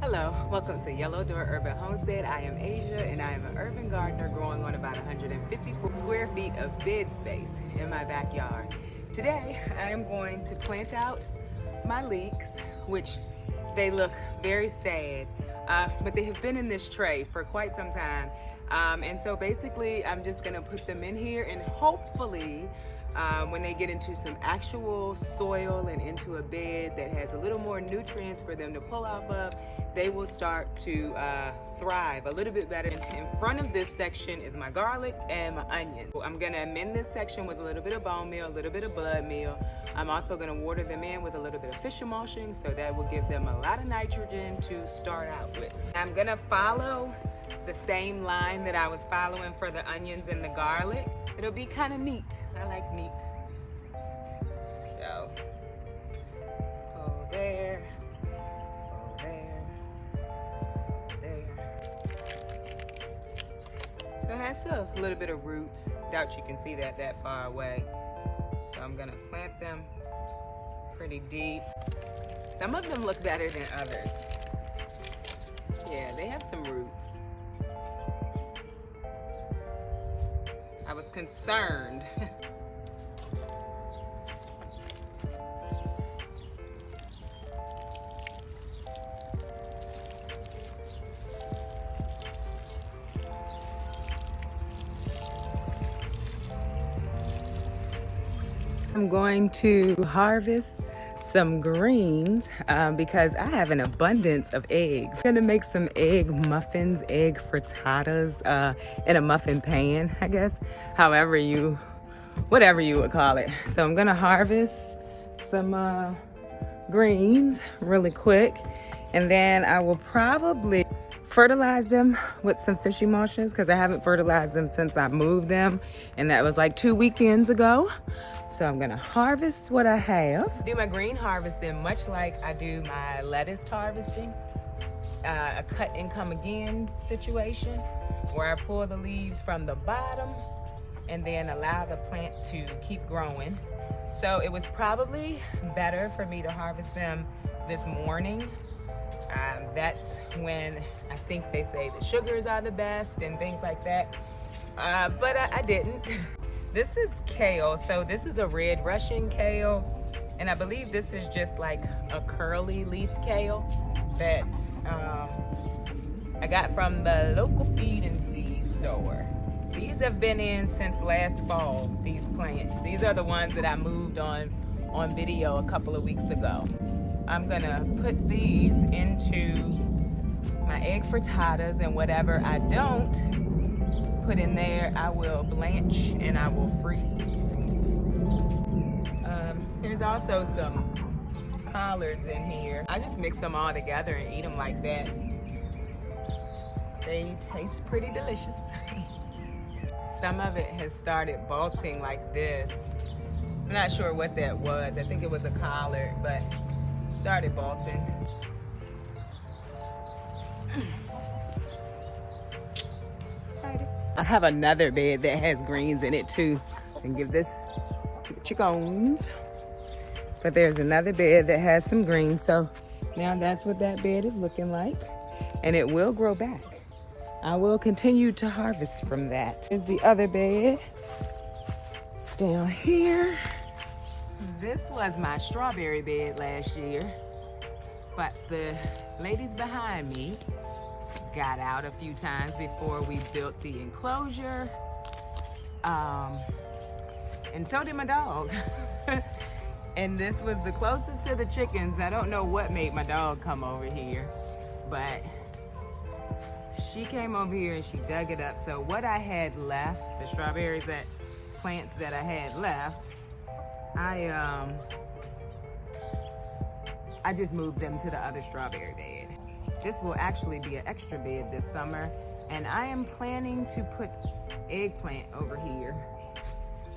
Hello, welcome to Yellow Door Urban Homestead. I am Asia and I am an urban gardener growing on about 150 square feet of bed space in my backyard. Today I am going to plant out my leeks, which they look very sad, but they have been in this tray for quite some time. And so basically I'm just gonna put them in here and hopefully when they get into some actual soil and into a bed that has a little more nutrients for them to pull off of, they will start to thrive a little bit better. In front of this section is my garlic and my onion. I'm gonna amend this section with a little bit of bone meal, a little bit of blood meal. I'm also gonna water them in with a little bit of fish emulsion, so that will give them a lot of nitrogen to start out with. I'm gonna follow the same line that I was following for the onions and the garlic. It'll be kind of neat. I like neat. So, go there, go there, there. So it has a little bit of roots. Doubt you can see that far away. So I'm gonna plant them pretty deep. Some of them look better than others. Yeah, they have some roots. I was concerned. I'm going to harvest some greens because I have an abundance of eggs. I'm gonna make some egg muffins, egg frittatas in a muffin pan, I guess, whatever you would call it. So I'm gonna harvest some greens really quick, and then I will probably fertilize them with some fish emulsions because I haven't fertilized them since I moved them, and that was like 2 weekends ago. So I'm gonna harvest what I have. Do my green harvesting much like I do my lettuce harvesting, a cut and come again situation where I pull the leaves from the bottom and then allow the plant to keep growing. So it was probably better for me to harvest them this morning. That's when I think they say the sugars are the best and things like that, but I didn't. This is kale, so this is a red Russian kale, and I believe this is just like a curly leaf kale that I got from the local feed and seed store. These have been in since last fall, these plants. These are the ones that I moved on video a couple of weeks ago. I'm gonna put these into my egg frittatas, and whatever I don't put in there, I will blanch and I will freeze. There's also some collards in here. I just mix them all together and eat them like that. They taste pretty delicious. Some of it has started bolting like this. I'm not sure what that was. I think it was a collard, but started bolting. Excited. I have another bed that has greens in it too, and give this chickens. But there's another bed that has some greens, so now that's what that bed is looking like, and it will grow back. I will continue to harvest from that. Here's the other bed down here. This was my strawberry bed last year, but the ladies behind me got out a few times before we built the enclosure, and so did my dog. And this was the closest to the chickens. I don't know what made my dog come over here, but she came over here and she dug it up. So what I had left, the strawberries plants that I had left, I just moved them to the other strawberry bed. This will actually be an extra bed this summer, and I am planning to put eggplant over here.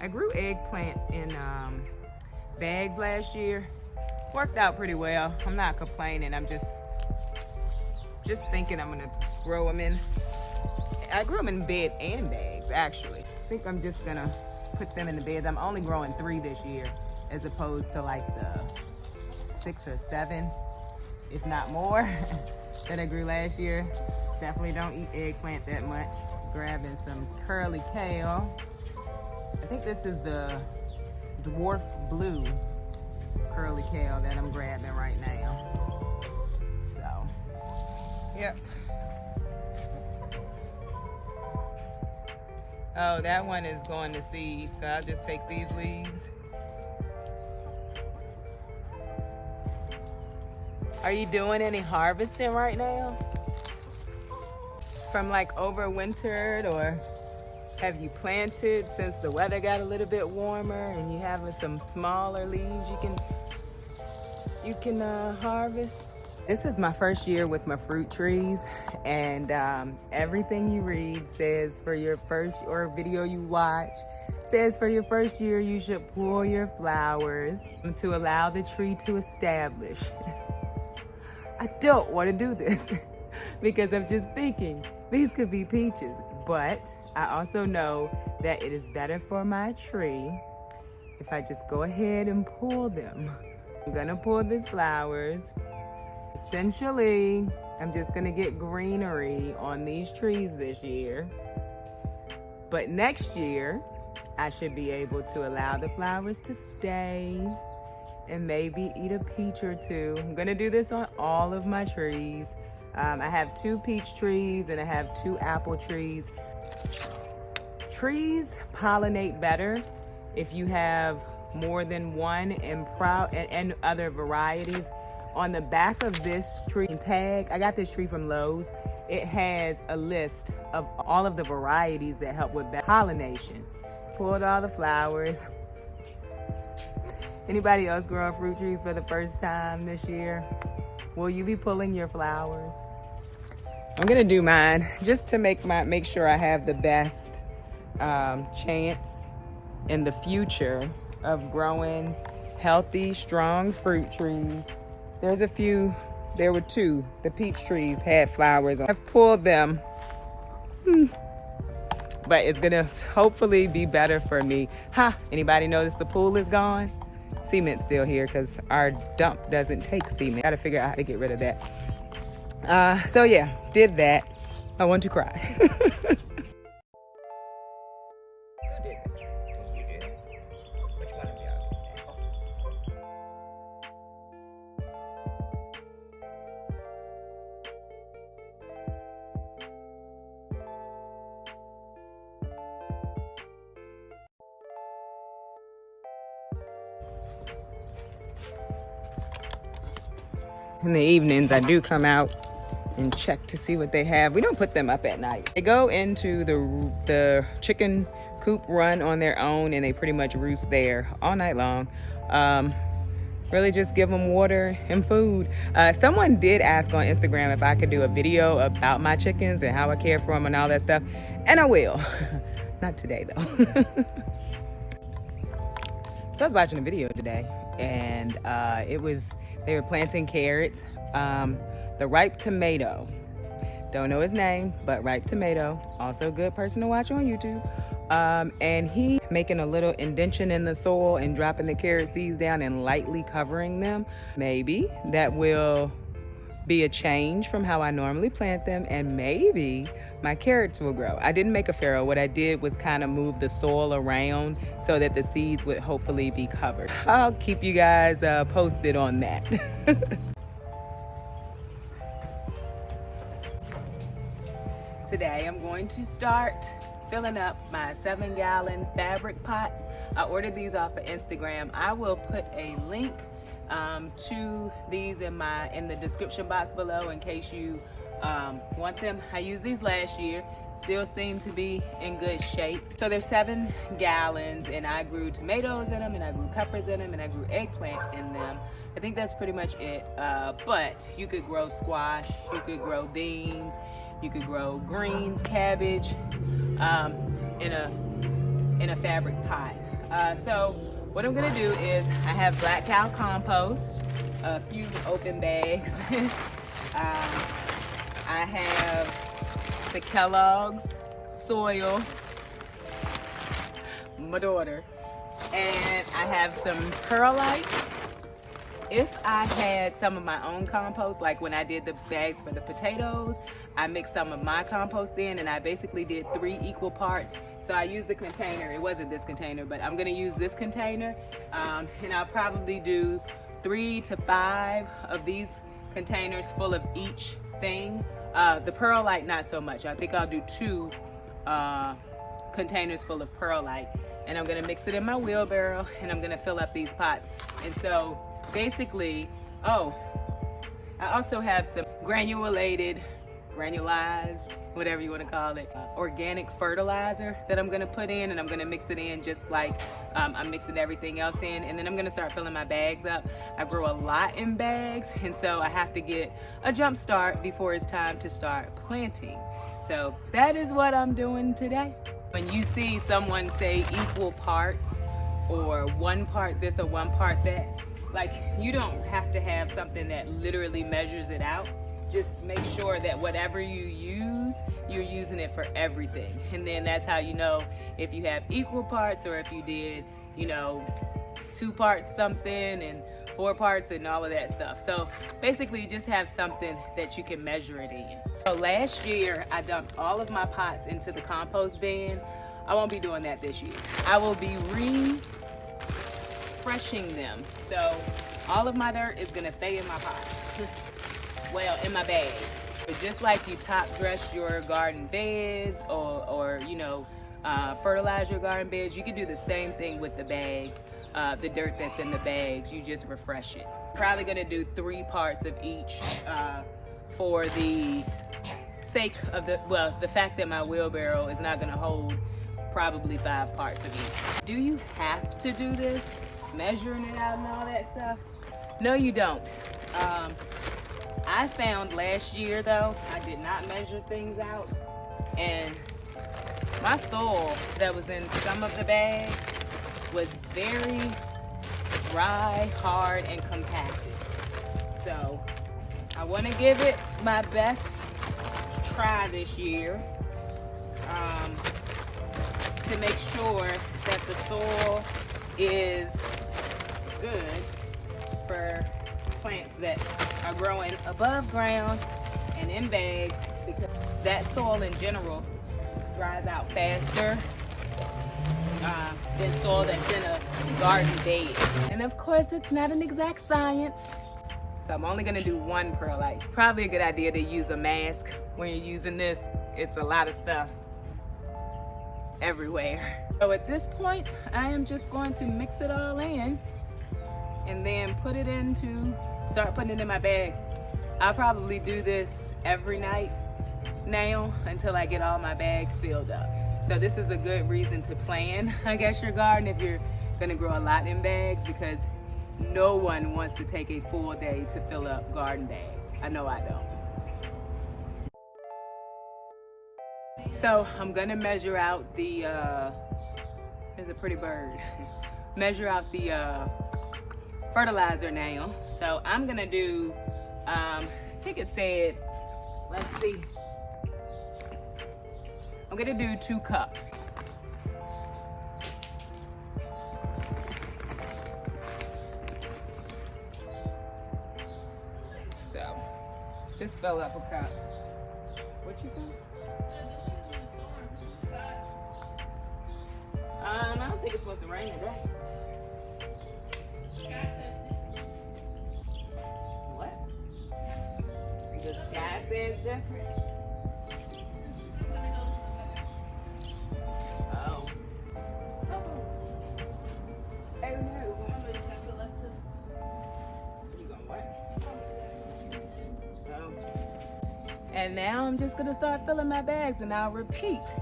I grew eggplant in bags last year. Worked out pretty well. I'm not complaining. I'm just thinking I'm gonna grow them in. I grew them in bed and bags, actually. I think I'm just gonna put them in the beds. I'm only growing 3 this year, as opposed to like the 6 or 7, if not more. that I grew last year. Definitely don't eat eggplant that much. Grabbing some curly kale. I think this is the dwarf blue curly kale that I'm grabbing right now. So, yep. Oh, that one is going to seed, so I'll just take these leaves. Are you doing any harvesting right now? From like overwintered, or have you planted since the weather got a little bit warmer and you have some smaller leaves you can harvest? This is my first year with my fruit trees, and everything you read says for your first, or video you watch, says for your first year you should pull your flowers to allow the tree to establish. I don't want to do this because I'm just thinking these could be peaches, but I also know that it is better for my tree if I just go ahead and pull them. I'm gonna pull these flowers. Essentially, I'm just gonna get greenery on these trees this year. But next year, I should be able to allow the flowers to stay and maybe eat a peach or two. I'm gonna do this on all of my trees. I have 2 peach trees and I have 2 apple trees. Trees pollinate better if you have more than one and other varieties. On the back of this tree tag, I got this tree from Lowe's. It has a list of all of the varieties that help with pollination. Pulled all the flowers. Anybody else growing fruit trees for the first time this year? Will you be pulling your flowers? I'm gonna do mine just to make sure I have the best chance in the future of growing healthy, strong fruit trees. There were 2. The peach trees had flowers. I've pulled them, but it's gonna hopefully be better for me. Anybody notice the pool is gone? Cement's still here because our dump doesn't take cement. Gotta figure out how to get rid of that. So yeah, did that. I want to cry. In the evenings, I do come out and check to see what they have. We don't put them up at night. They go into the chicken coop run on their own, and they pretty much roost there all night long. Really just give them water and food. Someone did ask on Instagram if I could do a video about my chickens and how I care for them and all that stuff, and I will. Not today though. So I was watching a video today, and they were planting carrots. The ripe tomato, don't know his name, but ripe tomato, also a good person to watch on YouTube. And he making a little indentation in the soil and dropping the carrot seeds down and lightly covering them. Maybe that will be a change from how I normally plant them, and maybe my carrots will grow. I didn't make a farrow. What I did was kind of move the soil around so that the seeds would hopefully be covered. I'll keep you guys posted on that. Today I'm going to start filling up my 7-gallon fabric pots. I ordered these off of Instagram. I will put a link to these in the description box below in case you want them. I used these last year, still seem to be in good shape. So they're 7 gallons, and I grew tomatoes in them, and I grew peppers in them, and I grew eggplant in them. I think that's pretty much it. But you could grow squash, you could grow beans, you could grow greens, cabbage in a fabric pot. So what I'm gonna do is I have black cow compost, a few open bags. I have the Kellogg's soil, my daughter, and I have some perlite, if I had some of my own compost, like when I did the bags for the potatoes, I mixed some of my compost in and I basically did 3 equal parts. So I used the container. It wasn't this container, but I'm gonna use this container. And I'll probably do 3 to 5 of these containers full of each thing. The perlite, not so much. I think I'll do 2 containers full of perlite. And I'm gonna mix it in my wheelbarrow and I'm gonna fill up these pots. And so basically, I also have some granulized, whatever you want to call it, organic fertilizer that I'm gonna put in, and I'm gonna mix it in just like I'm mixing everything else in, and then I'm gonna start filling my bags up. I grow a lot in bags, and so I have to get a jump start before it's time to start planting. So that is what I'm doing today. When you see someone say equal parts or 1 part this or 1 part that, like, you don't have to have something that literally measures it out. Just make sure that whatever you use, you're using it for everything. And then that's how you know if you have equal parts or if you did, 2 parts something and 4 parts and all of that stuff. So basically just have something that you can measure it in. So last year, I dumped all of my pots into the compost bin. I won't be doing that this year. I will be refreshing them. So all of my dirt is gonna stay in my pots. Well, in my bags. But just like you top dress your garden beds or fertilize your garden beds, you can do the same thing with the bags, the dirt that's in the bags. You just refresh it. Probably gonna do 3 parts of each for the sake of the fact that my wheelbarrow is not gonna hold probably 5 parts of each. Do you have to do this? Measuring it out and all that stuff? No, you don't. I found last year though, I did not measure things out, and my soil that was in some of the bags was very dry, hard, and compacted. So I want to give it my best try this year to make sure that the soil is good for plants that are growing above ground and in bags, because that soil in general dries out faster than soil that's in a garden bed. And of course, it's not an exact science. So I'm only gonna do 1 perlite. Probably a good idea to use a mask when you're using this. It's a lot of stuff everywhere. So at this point, I am just going to mix it all in and then start putting it in my bags. I'll probably do this every night now until I get all my bags filled up. So this is a good reason to plan, I guess, your garden if you're gonna grow a lot in bags, because no one wants to take a full day to fill up garden bags. I know I don't. So I'm gonna measure out the, there's a pretty bird. Measure out the fertilizer now. So I'm gonna do, I think it said, let's see. I'm gonna do 2 cups. So just fill up a cup. What you say? I don't think it's supposed to rain today. What? The sky says different. Oh. Oh no. You gonna what? Oh. And now I'm just gonna start filling my bags, and I'll repeat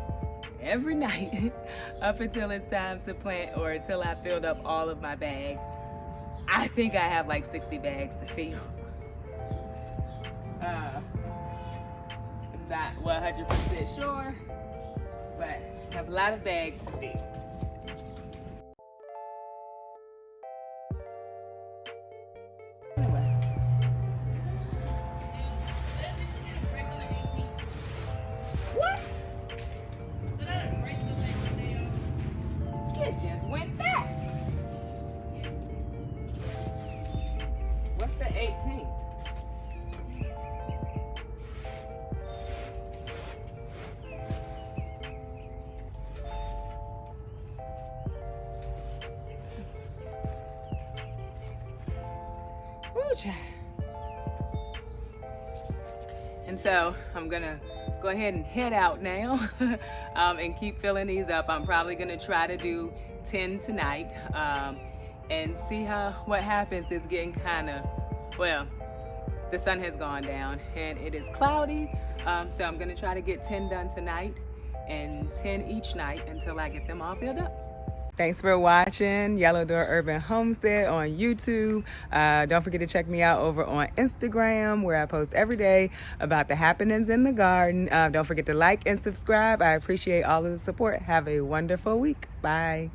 every night up until it's time to plant, or until I filled up all of my bags. I think I have like 60 bags to fill. Not 100% sure, but I have a lot of bags to fill. Anyway. What? It just went back. child. And so I'm gonna go ahead and head out now and keep filling these up. I'm probably gonna try to do 10 tonight and see what happens. It's getting kind of, well, the sun has gone down and it is cloudy. So I'm gonna try to get 10 done tonight and 10 each night until I get them all filled up. Thanks for watching Yellow Door Urban Homestead on YouTube. Don't forget to check me out over on Instagram, where I post every day about the happenings in the garden. Don't forget to like and subscribe. I appreciate all of the support. Have a wonderful week. Bye.